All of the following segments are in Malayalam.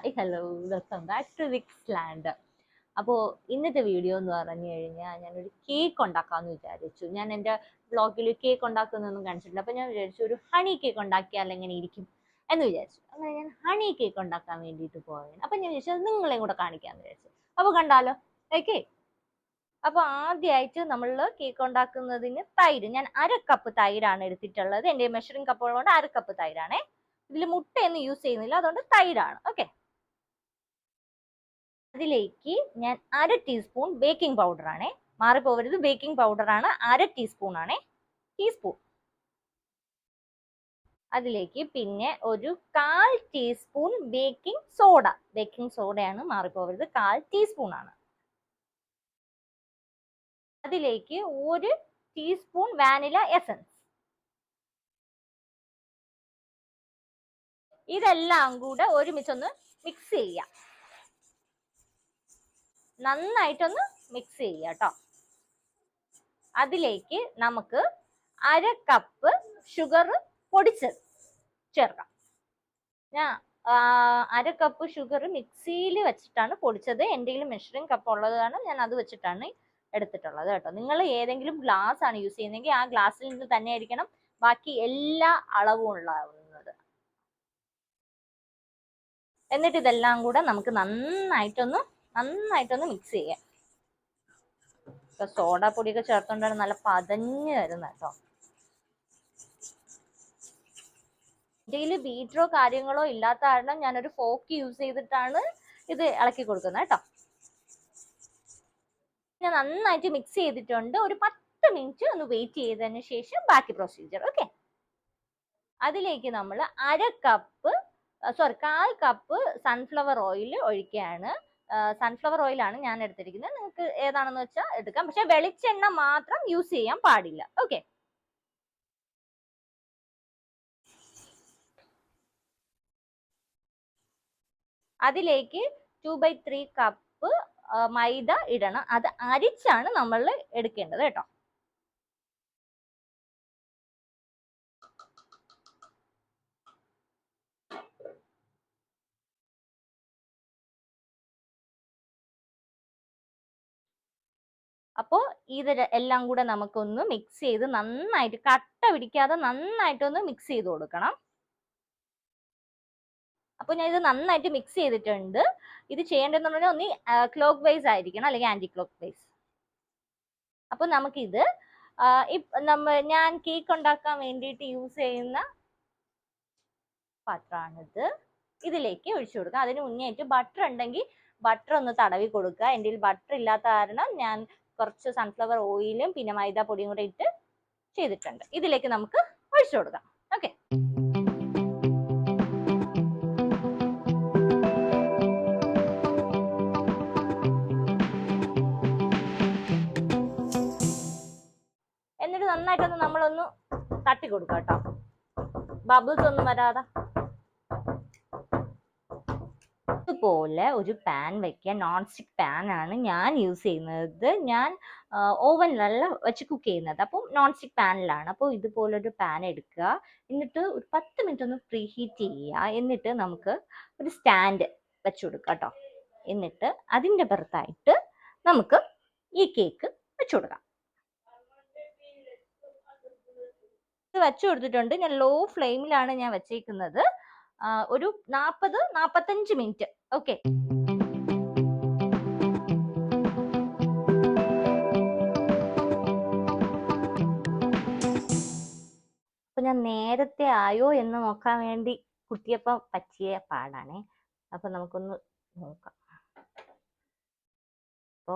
Hi hello welcome back to Vixland. അപ്പോൾ ഇന്നത്തെ വീഡിയോ എന്ന് പറഞ്ഞു കഴിഞ്ഞാൽ ഞാനൊരു കേക്ക് ഉണ്ടാക്കാമെന്ന് വിചാരിച്ചു. ഞാൻ എൻ്റെ ബ്ലോഗിൽ കേക്ക് ഉണ്ടാക്കുന്നൊന്നും കാണിച്ചിട്ടില്ല. അപ്പോൾ ഞാൻ വിചാരിച്ചു ഒരു ഹണി കേക്ക് ഉണ്ടാക്കിയാൽ എങ്ങനെ ഇരിക്കും എന്ന് വിചാരിച്ചു. അങ്ങനെ ഞാൻ ഹണി കേക്ക് ഉണ്ടാക്കാൻ വേണ്ടിയിട്ട് പോവുകയാണ്. അപ്പം ഞാൻ വിചാരിച്ചു അത് നിങ്ങളെയും കൂടെ കാണിക്കാമെന്ന് വിചാരിച്ചു. അപ്പോൾ കണ്ടാലോ? ഓക്കെ. അപ്പോൾ ആദ്യമായിട്ട് നമ്മൾ കേക്ക് ഉണ്ടാക്കുന്നതിന് തൈര്, ഞാൻ 1/2 കപ്പ് തൈരാണ് എടുത്തിട്ടുള്ളത്. എൻ്റെ മെഷറിംഗ് കപ്പ് കൊണ്ട് 1/2 കപ്പ് തൈരാണേ. ഇതിൽ മുട്ടയൊന്നും യൂസ് ചെയ്യുന്നില്ല, അതുകൊണ്ട് തൈരാണ്. ഓക്കെ. അതിലേക്ക് ഞാൻ 1/2 ടീസ്പൂൺ ബേക്കിംഗ് പൗഡർ ആണേ, മാറിപ്പോവരുത്, ബേക്കിംഗ് പൗഡർ ആണ്, 1/2 ടീസ്പൂൺ ആണേ, ടീസ്പൂൺ. അതിലേക്ക് പിന്നെ ഒരു 1/4 ടീസ്പൂൺ ബേക്കിംഗ് സോഡയാണ്, മാറിപ്പോവരുത്, 1/4 ടീസ്പൂൺ ആണ്. അതിലേക്ക് 1 ടീസ്പൂൺ വാനില എസൻസ്. ഇതെല്ലാം കൂടെ ഒരുമിച്ചൊന്ന് മിക്സ് ചെയ്യാം, നന്നായിട്ടൊന്ന് മിക്സ് ചെയ്യുക കേട്ടോ. അതിലേക്ക് നമുക്ക് 1/2 കപ്പ് ഷുഗർ പൊടിച്ചത് ചേർക്കാം. ഞാൻ 1/2 കപ്പ് ഷുഗർ മിക്സിയിൽ വെച്ചിട്ടാണ് പൊടിച്ചത്. എൻ്റെ കയ്യിൽ മെഷറിംഗ് കപ്പ് ഉള്ളതാണ്, ഞാൻ അത് വെച്ചിട്ടാണ് എടുത്തിട്ടുള്ളത് കേട്ടോ. നിങ്ങൾ ഏതെങ്കിലും ഗ്ലാസ് ആണ് യൂസ് ചെയ്യുന്നതെങ്കിൽ ആ ഗ്ലാസ്സിൽ നിന്ന് തന്നെ ആയിരിക്കണം ബാക്കി എല്ലാ അളവും ഉണ്ടാവുന്നത്. എന്നിട്ട് ഇതെല്ലാം കൂടെ നമുക്ക് നന്നായിട്ടൊന്ന് മിക്സ് ചെയ്യാം. ഇപ്പൊ സോഡാ പൊടിയൊക്കെ ചേർത്തോണ്ടാണ് നല്ല പതഞ്ഞ് വരുന്നത് കേട്ടോ. ഇതിൽ ബീറ്ററോ കാര്യങ്ങളോ ഇല്ലാത്ത കാരണം ഞാനൊരു ഫോർക്ക് യൂസ് ചെയ്തിട്ടാണ് ഇത് ഇളക്കി കൊടുക്കുന്നത് കേട്ടോ. ഞാൻ നന്നായിട്ട് മിക്സ് ചെയ്തിട്ടുണ്ട്. ഒരു 10 മിനിറ്റ് ഒന്ന് വെയിറ്റ് ചെയ്തതിന് ശേഷം ബാക്കി പ്രൊസീജിയർ. ഓക്കെ. അതിലേക്ക് നമ്മൾ 1/4 കപ്പ് സൺഫ്ലവർ ഓയിൽ ഒഴിക്കുകയാണ്. സൺഫ്ലവർ ഓയിലാണ് ഞാൻ എടുത്തിരിക്കുന്നത്, നിങ്ങൾക്ക് ഏതാണെന്ന് വെച്ചാൽ എടുക്കാം, പക്ഷെ വെളിച്ചെണ്ണ മാത്രം യൂസ് ചെയ്യാൻ പാടില്ല. ഓക്കെ. അതിലേക്ക് 2/3 കപ്പ് മൈദ ഇടണം. അത് അരിച്ചാണ് നമ്മൾ എടുക്കേണ്ടത് കേട്ടോ. അപ്പോൾ ഇത് എല്ലാം കൂടെ നമുക്കൊന്ന് മിക്സ് ചെയ്ത് നന്നായിട്ട്, കട്ട പിടിക്കാതെ നന്നായിട്ടൊന്ന് മിക്സ് ചെയ്ത് കൊടുക്കണം. അപ്പൊ ഞാൻ ഇത് നന്നായിട്ട് മിക്സ് ചെയ്തിട്ടുണ്ട്. ഇത് ചെയ്യേണ്ടതെന്ന് പറഞ്ഞാൽ ഒന്ന് ക്ലോക്ക് വൈസ് ആയിരിക്കണം, അല്ലെങ്കിൽ ആന്റി ക്ലോക്ക് വൈസ്. അപ്പൊ നമുക്കിത് ഞാൻ കേക്ക് ഉണ്ടാക്കാൻ വേണ്ടിയിട്ട് യൂസ് ചെയ്യുന്ന പാത്രമാണിത്. ഇതിലേക്ക് ഒഴിച്ചു കൊടുക്കുക. അതിന് മുന്നേറ്റ് ബട്ടർ ഉണ്ടെങ്കിൽ ബട്ടർ ഒന്ന് തടവി കൊടുക്കുക. എൻ്റെ കയ്യിൽ ബട്ടർ ഇല്ലാത്ത കാരണം ഞാൻ കുറച്ച് സൺഫ്ലവർ ഓയിലും പിന്നെ മൈദാപ്പൊടിയും കൂടെ ഇട്ട് ചെയ്തിട്ടുണ്ട്. ഇതിലേക്ക് നമുക്ക് ഒഴിച്ചു കൊടുക്കാം. ഓക്കെ. എന്നിട്ട് നന്നായിട്ടൊന്ന് നമ്മളൊന്ന് തട്ടി കൊടുക്കാം കേട്ടോ, ബബിൾസ് ഒന്നും വരാതെ. ഇതുപോലെ ഒരു പാൻ വെക്കുക. നോൺ സ്റ്റിക്ക് പാൻ ആണ് ഞാൻ യൂസ് ചെയ്യുന്നത്. ഞാൻ ഓവനിലല്ല വെച്ച് കുക്ക് ചെയ്യുന്നത്, അപ്പം നോൺ സ്റ്റിക്ക് പാനിലാണ്. അപ്പോൾ ഇതുപോലൊരു പാൻ എടുക്കുക. എന്നിട്ട് ഒരു 10 മിനിറ്റ് ഒന്ന് പ്രീ ഹീറ്റ് ചെയ്യുക. എന്നിട്ട് നമുക്ക് ഒരു സ്റ്റാൻഡ് വെച്ച് കൊടുക്കുക കേട്ടോ. എന്നിട്ട് അതിൻ്റെ പുറത്തായിട്ട് നമുക്ക് ഈ കേക്ക് വെച്ച് കൊടുക്കാം. ഇത് വെച്ചു കൊടുത്തിട്ടുണ്ട്. ഞാൻ ലോ ഫ്ലെയിമിലാണ് ഞാൻ വെച്ചേക്കുന്നത്. ഒരു 40-45 മിനിറ്റ്. ഓക്കെ. അപ്പൊ ഞാൻ നേരത്തെ ആയോ എന്ന് നോക്കാൻ വേണ്ടി കുത്തിയപ്പം പറ്റിയ പാടാണേ. അപ്പൊ നമുക്കൊന്ന് നോക്കാം. അപ്പോ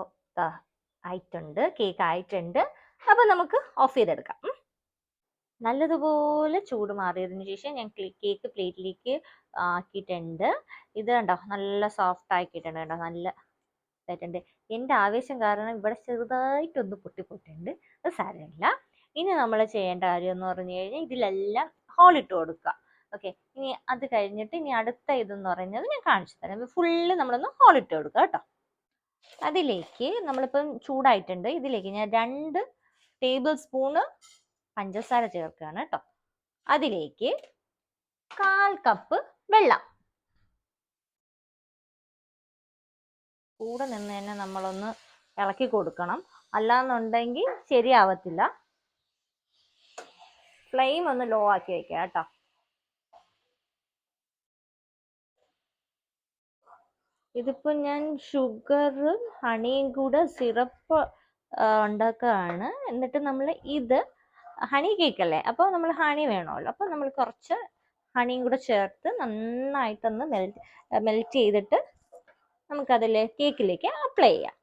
ആയിട്ടുണ്ട്, കേക്ക് ആയിട്ടുണ്ട്. അപ്പൊ നമുക്ക് ഓഫ് ചെയ്തെടുക്കാം. നല്ലതുപോലെ ചൂട് മാറിയതിനു ശേഷം ഞാൻ കേക്ക് പ്ലേറ്റിലേക്ക് ആക്കിയിട്ടുണ്ട്. ഇത് കണ്ടോ, നല്ല സോഫ്റ്റ് ആക്കിയിട്ടുണ്ട് കേട്ടോ, നല്ല ഇതായിട്ടുണ്ട്. എൻ്റെ ആവേശം കാരണം ഇവിടെ ചെറുതായിട്ടൊന്ന് പൊട്ടിപ്പോയിട്ടുണ്ട്, അത് സാരമില്ല. ഇനി നമ്മൾ ചെയ്യേണ്ട കാര്യം എന്ന് പറഞ്ഞു കഴിഞ്ഞാൽ ഇതിലെല്ലാം ഹോളിട്ട് കൊടുക്കുക. ഓക്കെ. ഇനി അത് കഴിഞ്ഞിട്ട് ഇനി അടുത്ത ഇതെന്ന് പറയുന്നത് ഞാൻ കാണിച്ചു തരാം. ഫുള്ള് നമ്മളൊന്ന് ഹോളിട്ട് കൊടുക്കുക കേട്ടോ. അതിലേക്ക് നമ്മളിപ്പം ചൂടായിട്ടുണ്ട്. ഇതിലേക്ക് ഞാൻ 2 ടേബിൾ സ്പൂണ് പഞ്ചസാര ചേർക്കുകയാണ് കേട്ടോ. അതിലേക്ക് 1/4 കപ്പ് വെള്ളം. കൂടെ നിന്ന് തന്നെ നമ്മളൊന്ന് ഇളക്കി കൊടുക്കണം, അല്ലാന്നുണ്ടെങ്കിൽ ശരിയാവത്തില്ല. ഫ്ലെയിം ഒന്ന് ലോ ആക്കി വെക്കുക കേട്ടോ. ഇതിപ്പോൾ ഞാൻ ഷുഗറും ഹണിയും കൂടെ സിറപ്പ് ഉണ്ടാക്കുകയാണ്. എന്നിട്ട് നമ്മൾ ഇത് ഹണി കേക്ക് അല്ലേ, അപ്പോൾ നമ്മൾ ഹണി വേണമല്ലോ, അപ്പോൾ നമ്മൾ കുറച്ച് ഹണിയും കൂടെ ചേർത്ത് നന്നായിട്ടൊന്ന് മെൽറ്റ് ചെയ്തിട്ട് നമുക്കതിൽ കേക്കിലേക്ക് അപ്ലൈ ചെയ്യാം.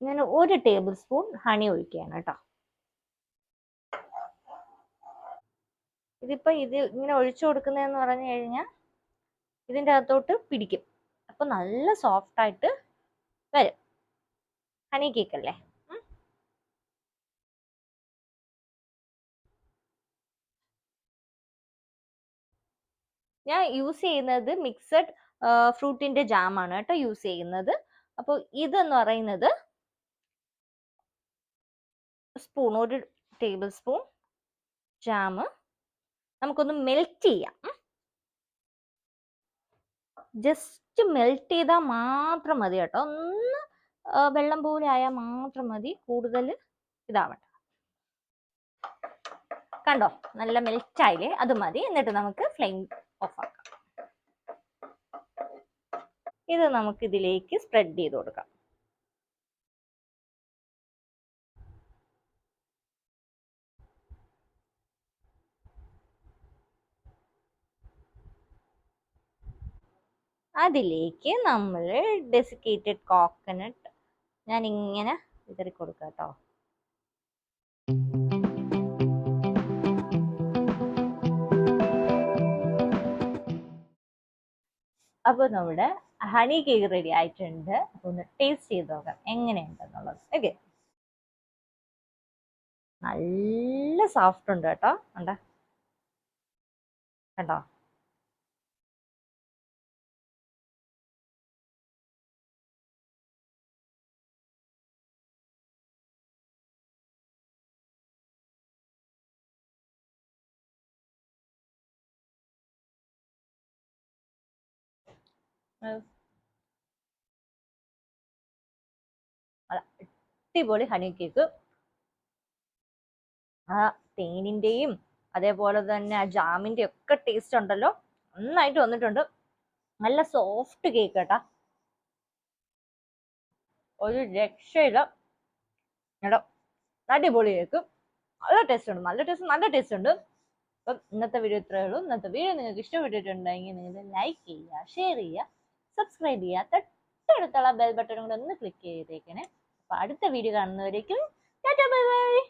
ഞാൻ 1 ടേബിൾ സ്പൂൺ ഹണി ഒഴിക്കുകയാണ് കേട്ടോ. ഇതിപ്പോൾ ഇത് ഇങ്ങനെ ഒഴിച്ചു കൊടുക്കുന്നതെന്ന് പറഞ്ഞു കഴിഞ്ഞാൽ ഇതിൻ്റെ അകത്തോട്ട് പിടിക്കും, അപ്പോൾ നല്ല സോഫ്റ്റ് ആയിട്ട് വരും. ഹണി കേക്ക് അല്ലേ. ഞാൻ യൂസ് ചെയ്യുന്നത് മിക്സഡ് ഫ്രൂട്ടിന്റെ ജാമാണ് കേട്ടോ യൂസ് ചെയ്യുന്നത്. അപ്പോൾ ഇതെന്ന് പറയുന്നത് സ്പൂൺ, 1 ടേബിൾ സ്പൂൺ ജാം നമുക്കൊന്ന് മെൽറ്റ് ചെയ്യാം. ജസ്റ്റ് മെൽറ്റ് ചെയ്താൽ മാത്രം മതി കേട്ടോ, ഒന്ന് വെള്ളം പോലെ ആയാൽ മാത്രം മതി, കൂടുതൽ ഇതാവണ്ട. കണ്ടോ, നല്ല മെൽറ്റ് ആയില്ലേ, അത് മതി. എന്നിട്ട് നമുക്ക് ഫ്ലെയിം ഓഫ് ആക്കാം. ഇത് നമുക്ക് ഇതിലേക്ക് സ്പ്രെഡ് ചെയ്ത് കൊടുക്കാം. അതിലേക്ക് നമ്മൾ ഡെസിക്കേറ്റഡ് കോക്കനട്ട് ഞാൻ ഇങ്ങനെ വിതറി കൊടുക്കാം കേട്ടോ. അപ്പോൾ നമ്മുടെ ഹണി കേക്ക് റെഡി ആയിട്ടുണ്ട്. അപ്പോൾ ഒന്ന് ടേസ്റ്റ് ചെയ്ത് നോക്കാം എങ്ങനെയുണ്ടെന്നുള്ളത്. ഓക്കെ, നല്ല സോഫ്റ്റ് ഉണ്ട് കേട്ടോ. കണ്ടോ. അടിപൊളി ഹണി കേക്ക്. ആ തേനിന്റെയും അതേപോലെ തന്നെ ആ ജാമിന്റെ ഒക്കെ ടേസ്റ്റ് ഉണ്ടല്ലോ, നന്നായിട്ട് വന്നിട്ടുണ്ട്. നല്ല സോഫ്റ്റ് കേക്ക് കേട്ടാ, ഒരു രക്ഷയില്ല കേട്ടോ. അടിപൊളി കേക്ക്, നല്ല ടേസ്റ്റ് ഉണ്ട്, നല്ല ടേസ്റ്റ് ഉണ്ട്. അപ്പം ഇന്നത്തെ വീഡിയോ ഇത്രയേ ഉള്ളൂ. ഇന്നത്തെ വീഡിയോ നിങ്ങൾക്ക് ഇഷ്ടപ്പെട്ടിട്ടുണ്ടെങ്കിൽ നിങ്ങൾ ലൈക്ക് ചെയ്യുക, ഷെയർ ചെയ്യുക, സബ്സ്ക്രൈബ് ചെയ്യുക, തൊട്ടടുത്തുള്ള ബെൽ ബട്ടൺ കൂടെ ഒന്ന് ക്ലിക്ക് ചെയ്തേക്കണേ. അപ്പൊ അടുത്ത വീഡിയോ കാണുന്നവരേക്കും ടാറ്റാ ബൈ ബൈ.